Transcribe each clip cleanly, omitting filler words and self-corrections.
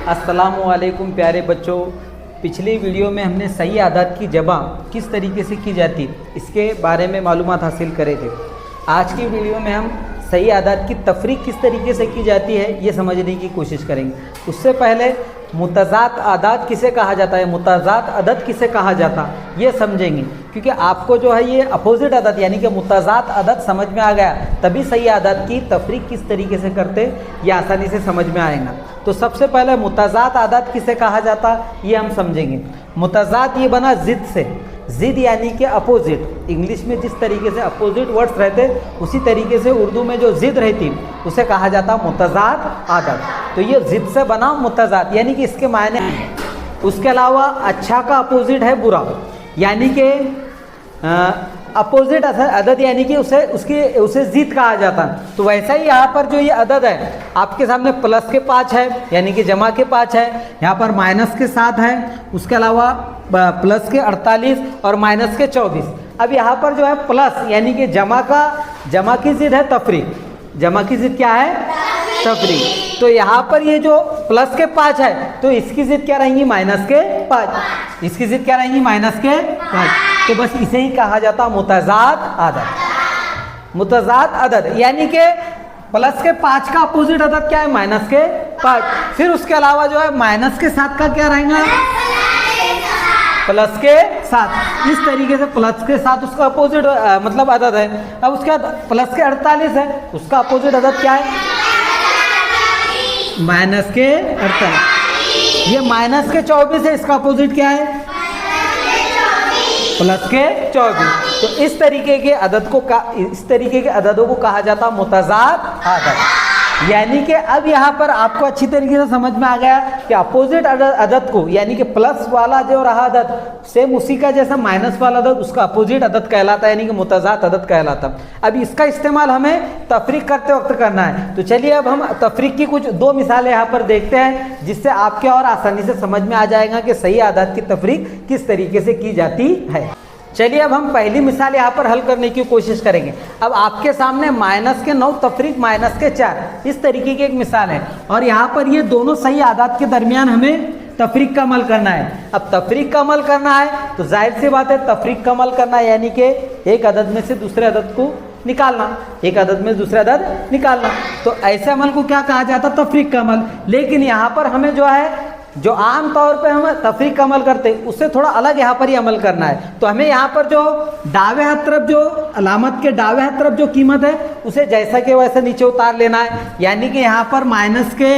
अस्सलामुअलैकुम प्यारे बच्चों। पिछली वीडियो में हमने सही आदत की जमा किस तरीके से की जाती इसके बारे में मालूमात हासिल करे थे। आज की वीडियो में हम सही आदत की तफरीक किस तरीके से की जाती है ये समझने की कोशिश करेंगे। उससे पहले मुतज़ात आदात किसे कहा जाता है, मुतज़ात अदद किसे कहा जाता ये समझेंगे, क्योंकि आपको जो है ये अपोजिट अदद यानी कि मुतज़ात अदद समझ में आ गया तभी सही आदत की तफरीक किस तरीके से करते ये आसानी से समझ में आएगा। तो सबसे पहले मुतज़ात आदत किसे कहा जाता ये हम समझेंगे। मुतज़ात ये बना ज़िद से, ज़िद यानी कि अपोजिट। इंग्लिश में जिस तरीके से अपोजिट वर्ड्स रहते उसी तरीके से उर्दू में जो ज़िद रहती उसे कहा जाता मुतज़ात आदत। तो ये ज़िद से बना मुतज़ात यानी कि इसके मायने। उसके अलावा अच्छा का अपोजिट है बुरा, यानी कि अपोजिट अदद यानी कि उसे ज़िद कहा जाता। तो वैसा ही यहाँ पर जो ये अदद है आपके सामने प्लस के 5 है यानी कि जमा के 5 है, यहाँ पर माइनस के 7 है, उसके अलावा प्लस के 48 और माइनस के 24। अब यहाँ पर जो है प्लस यानी कि जमा की ज़िद है तफरीक। जमा की ज़िद क्या है? तफरीक। तो यहाँ पर ये जो प्लस के 5 है तो इसकी ज़िद क्या रहेंगी? माइनस के 5। इसकी ज़िद क्या रहेंगी? माइनस के 5। तो बस इसे ही कहा जाता मुतज़ात अदद। मुतज़ात अदद यानी कि प्लस के 5 का अपोजिट अदद क्या है? माइनस के 5। फिर उसके अलावा जो है माइनस के 7 का क्या रहेगा? प्लस के 7। इस तरीके से प्लस के 7 उसका अपोजिट मतलब अदद है। अब उसके बाद प्लस के 48 है, उसका अपोजिट अदद क्या है? माइनस के 48। ये माइनस के 24 है, इसका अपोजिट क्या है? प्लस के 24। तो इस तरीके के अददों को कहा जाता मुतज़ात आदद। यानी कि अब यहाँ पर आपको अच्छी तरीके से समझ में आ गया कि अपोजिट अदद को यानी कि प्लस वाला जो रहा अदद सेम उसी का जैसा माइनस वाला अदद उसका अपोजिट अदद कहलाता है यानी कि मुतज़ात अदद कहलाता। अब इसका इस्तेमाल हमें तफरीक करते वक्त करना है। तो चलिए अब हम तफरीक की कुछ 2 मिसालें यहाँ पर देखते हैं जिससे आपके और आसानी से समझ में आ जाएगा कि सही आदत की तफरीक किस तरीके से की जाती है। चलिए अब हम पहली मिसाल यहाँ पर हल करने की कोशिश करेंगे। अब आपके सामने माइनस के 9 तफरीक माइनस के 4 इस तरीके की एक मिसाल है और यहाँ पर ये दोनों सही आदत के दरमियान हमें तफरीक का अमल करना है। अब तफरीक का अमल करना है तो जाहिर सी बात है तफरीक का अमल करना है यानी कि एक अदद में से दूसरे अदद को निकालना, एक अदद में दूसरे अदद निकालना। तो ऐसे अमल को क्या कहा जाता? तफरीक का अमल। लेकिन यहाँ पर हमें जो आम तौर पे हम तफरीक का अमल करते हैं उससे थोड़ा अलग यहाँ पर ही अमल करना है। तो हमें यहाँ पर जो दावे हाथ तरफ जो अलामत के दावे हाथ तरफ जो कीमत है उसे जैसा के वैसा नीचे उतार लेना है। यानी कि यहाँ पर माइनस के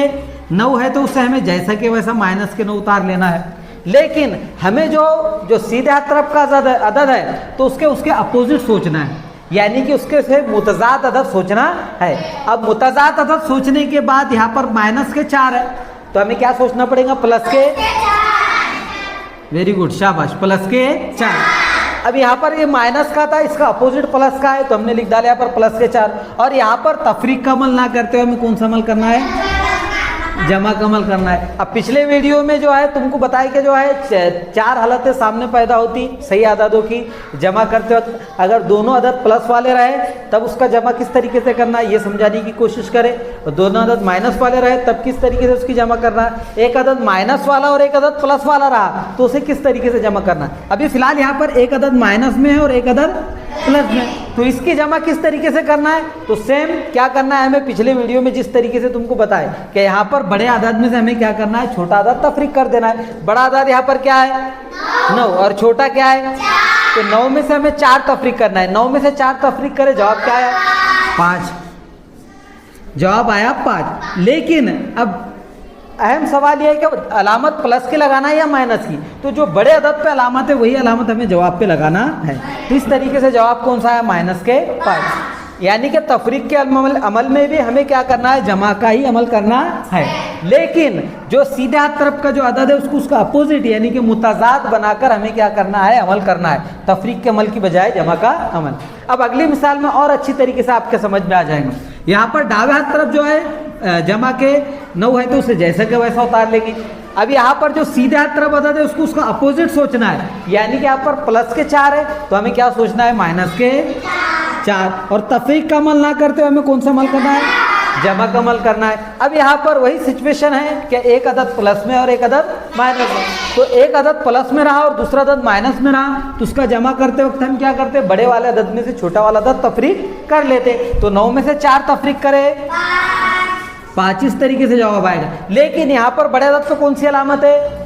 9 है तो उसे हमें जैसा के वैसा माइनस के 9 उतार लेना है। लेकिन हमें जो सीधे हाथ तरफ का अदद है तो उसके अपोजिट सोचना है, यानी कि उसके से मुतज़ात अदद सोचना है। अब मुतज़ात अदद सोचने के बाद यहाँ पर माइनस के 4 है तो हमें क्या सोचना पड़ेगा? प्लस के 4। वेरी गुड, शाबाश, प्लस के 4। अब यहाँ पर ये माइनस का था, इसका अपोजिट प्लस का है तो हमने लिख डाला यहाँ पर प्लस के 4। और यहाँ पर तफरीक का अमल ना करते हुए हमें कौन सा अमल करना है? जमा का अमल करना है। अब पिछले वीडियो में जो है तुमको बताया कि जो है 4 हालतें सामने पैदा होती सही आददों की जमा करते वक्त। अगर दोनों अदद प्लस वाले रहे तब उसका जमा किस तरीके से करना है ये समझाने की कोशिश करें, और दोनों अदद माइनस वाले रहे तब किस तरीके से उसकी जमा करना है। एक अदद माइनस वाला और एक अदद प्लस वाला रहा तो उसे किस तरीके से जमा करना है। अभी फिलहाल यहाँ पर एक अदद माइनस में है और एक अदद प्लस में, तो इसकी जमा किस तरीके से करना है? तो सेम क्या करना है हमें पिछले वीडियो में जिस तरीके से तुमको बताए कि यहाँ पर बड़े आदद में से हमें क्या करना है? छोटा आदद तफरीक कर देना है। बड़ा आदद यहाँ पर क्या है? 9 और छोटा क्या है? तो 9 में से हमें 4 तफरीक करना है। 9 में से 4 तफरीक करे जवाब क्या आया? 5। जवाब आया 5। लेकिन अब अहम सवाल यह है कि अलामत प्लस की लगाना है या माइनस की। तो जो बड़े अदद पे अलामत है वही अलामत हमें जवाब पे लगाना है। तो इस तरीके से जवाब कौन सा है? माइनस के 5। यानी कि तफरीक के अमल में भी हमें क्या करना है? जमा का ही अमल करना है। लेकिन जो सीधे हाथ तरफ का जो अदद है उसका अपोजिट यानी कि मुतज़ात बनाकर हमें क्या करना है? अमल करना है, तफरीक के अमल की बजाय जमा का अमल। अब अगली मिसाल में और अच्छी तरीके से आपके समझ में आ जाएंगे। यहाँ पर दावे हाथ तरफ जो है जमा के 9 है तो उसे जैसा के वैसा उतार लेंगे। अब यहाँ पर जो सीधे हाथ तरफ अदद है उसका अपोजिट सोचना है, यानी कि यहाँ पर प्लस के 4 है तो हमें क्या सोचना है? माइनस के 4। और तफरीक का अमल ना करते हुए हमें कौन सा अमल करना है? जमा का अमल करना है। अब यहाँ पर वही सिचुएशन है कि एक अदद प्लस में और एक अदद माइनस में, तो एक अदद प्लस में रहा और दूसरा अदद माइनस में रहा, तो उसका जमा करते वक्त हम क्या करते, बड़े वाले अदद में से छोटा वाला अदद तफरीक कर लेते। तो 9 में से 4 तफरीक करे 5, इस तरीके से जवाब आएगा। लेकिन यहाँ पर बड़े अदद पे कौन सी अलामत है,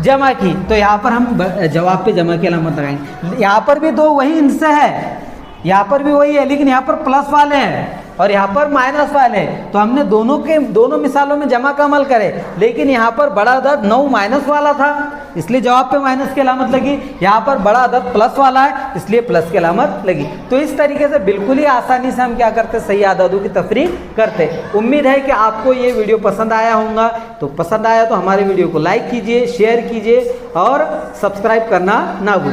जमा की, तो यहाँ पर हम जवाब पे जमा की अलामत लगाएंगे। यहाँ पर भी 2 वही इनसे है, यहाँ पर भी वही है, लेकिन यहाँ पर प्लस वाले हैं और यहाँ पर माइनस वाले हैं, तो हमने दोनों मिसालों में जमा का अमल करे, लेकिन यहाँ पर बड़ा अदद 9 माइनस वाला था इसलिए जवाब पे माइनस की अलामत लगी, यहाँ पर बड़ा अदद प्लस वाला है इसलिए प्लस की अलामत लगी। तो इस तरीके से बिल्कुल ही आसानी से हम क्या करते, सही अददों की तफरीक करते। उम्मीद है कि आपको ये वीडियो पसंद आया होगा, तो पसंद आया तो हमारे वीडियो को लाइक कीजिए, शेयर कीजिए और सब्सक्राइब करना ना भूलिए।